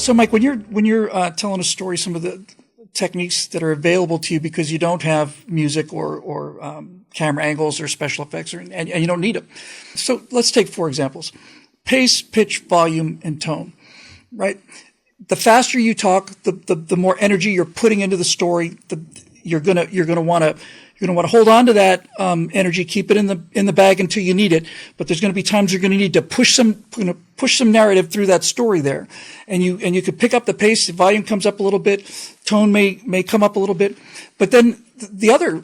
So, Mike, when you're telling a story, some of the techniques that are available to you because you don't have music or camera angles or special effects, and you don't need them. So, let's take 4 examples: pace, pitch, volume, and tone. Right. The faster you talk, the more energy you're putting into the story. You're gonna want to hold on to that energy, keep it in the bag until you need it. But there's going to be times you're going to need to push some narrative through that story there, and you could pick up the pace. The volume comes up a little bit, tone may come up a little bit, but then the other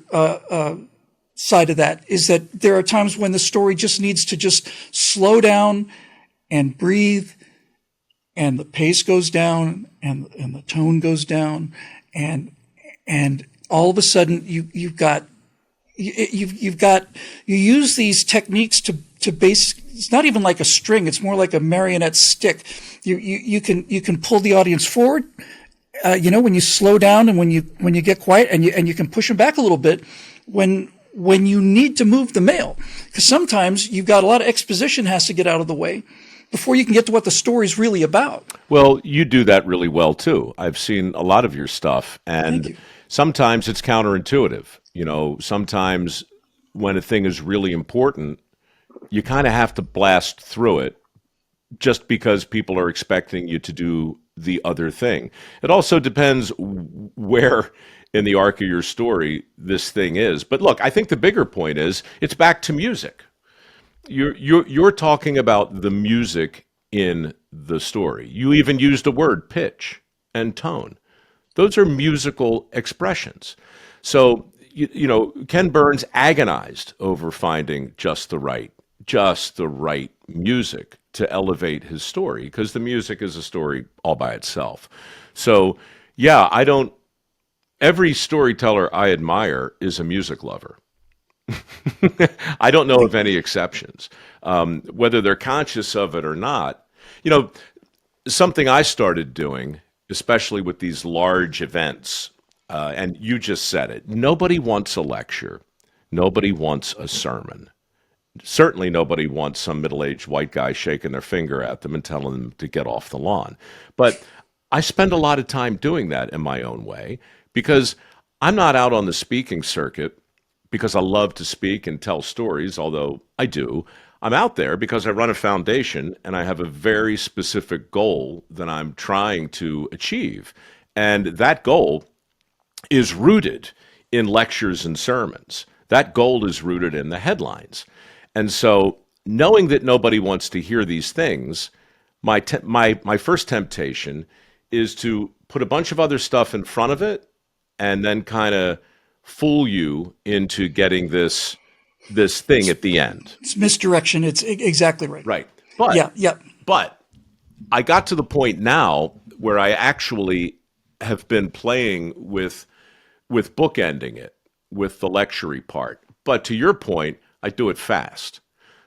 side of that is that there are times when the story just needs to just slow down and breathe, and the pace goes down and the tone goes down, and all of a sudden you use these techniques to base. It's not even like a string; it's more like a marionette stick. You can pull the audience forward. When you slow down and when you get quiet, and you can push them back a little bit when you need to move the mail, because sometimes you've got a lot of exposition has to get out of the way before you can get to what the story's really about. Well, you do that really well too. I've seen a lot of your stuff, and sometimes it's counterintuitive. Sometimes when a thing is really important, you kind of have to blast through it just because people are expecting you to do the other thing. It also depends where in the arc of your story this thing is. But look, I think the bigger point is it's back to music. You're talking about the music in the story. You even used the word pitch and tone. Those are musical expressions. So, Ken Burns agonized over finding just the right music to elevate his story, because the music is a story all by itself. So, yeah, every storyteller I admire is a music lover. I don't know of any exceptions, whether they're conscious of it or not. Something I started doing, especially with these large events, and you just said it, nobody wants a lecture. Nobody wants a sermon. Certainly nobody wants some middle-aged white guy shaking their finger at them and telling them to get off the lawn. But I spend a lot of time doing that in my own way, because I'm not out on the speaking circuit because I love to speak and tell stories, although I do. I'm out there because I run a foundation and I have a very specific goal that I'm trying to achieve. And that goal is rooted in lectures and sermons. That goal is rooted in the headlines. And so knowing that nobody wants to hear these things, my first temptation is to put a bunch of other stuff in front of it and then kind of fool you into getting this thing at the end. It's misdirection. It's exactly right. Right. But I got to the point now where I actually have been playing with bookending it with the lecture part. But to your point, I do it fast.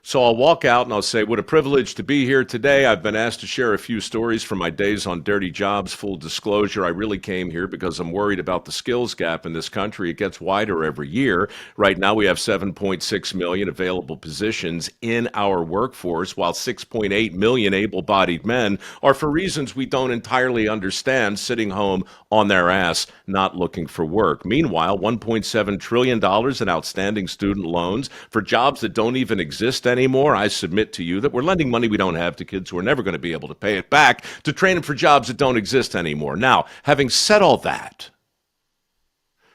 So I'll walk out and I'll say, what a privilege to be here today. I've been asked to share a few stories from my days on dirty jobs. Full disclosure, I really came here because I'm worried about the skills gap in this country. It gets wider every year. Right now we have 7.6 million available positions in our workforce, while 6.8 million able-bodied men are, for reasons we don't entirely understand, sitting home on their ass, not looking for work. Meanwhile, $1.7 trillion in outstanding student loans for jobs that don't even exist anymore. I submit to you that we're lending money we don't have to kids who are never going to be able to pay it back to train them for jobs that don't exist anymore. Now, having said all that,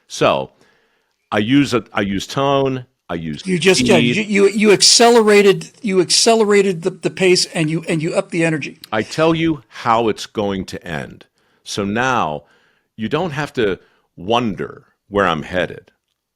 so I use tone, I use you accelerated the pace and you up the energy. I tell you how it's going to end. So now you don't have to wonder where I'm headed.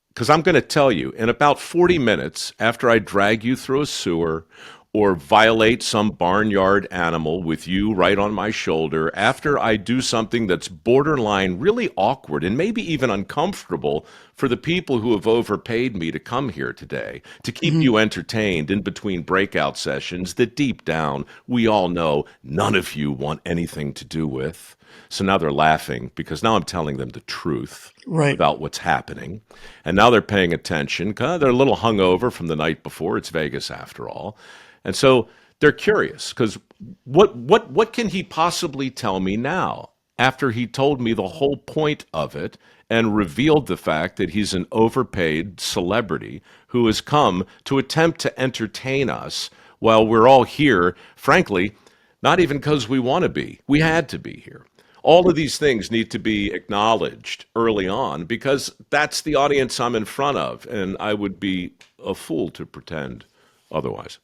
Because I'm going to tell you, in about 40 minutes, after I drag you through a sewer or violate some barnyard animal with you right on my shoulder, after I do something that's borderline really awkward and maybe even uncomfortable for the people who have overpaid me to come here today, to keep you entertained in between breakout sessions that deep down we all know none of you want anything to do with. So now they're laughing because now I'm telling them the truth about what's happening. And now they're paying attention. They're a little hungover from the night before. It's Vegas after all. And so they're curious because what can he possibly tell me now after he told me the whole point of it and revealed the fact that he's an overpaid celebrity who has come to attempt to entertain us while we're all here, frankly, not even because we want to be. We had to be here. All of these things need to be acknowledged early on because that's the audience I'm in front of, and I would be a fool to pretend otherwise.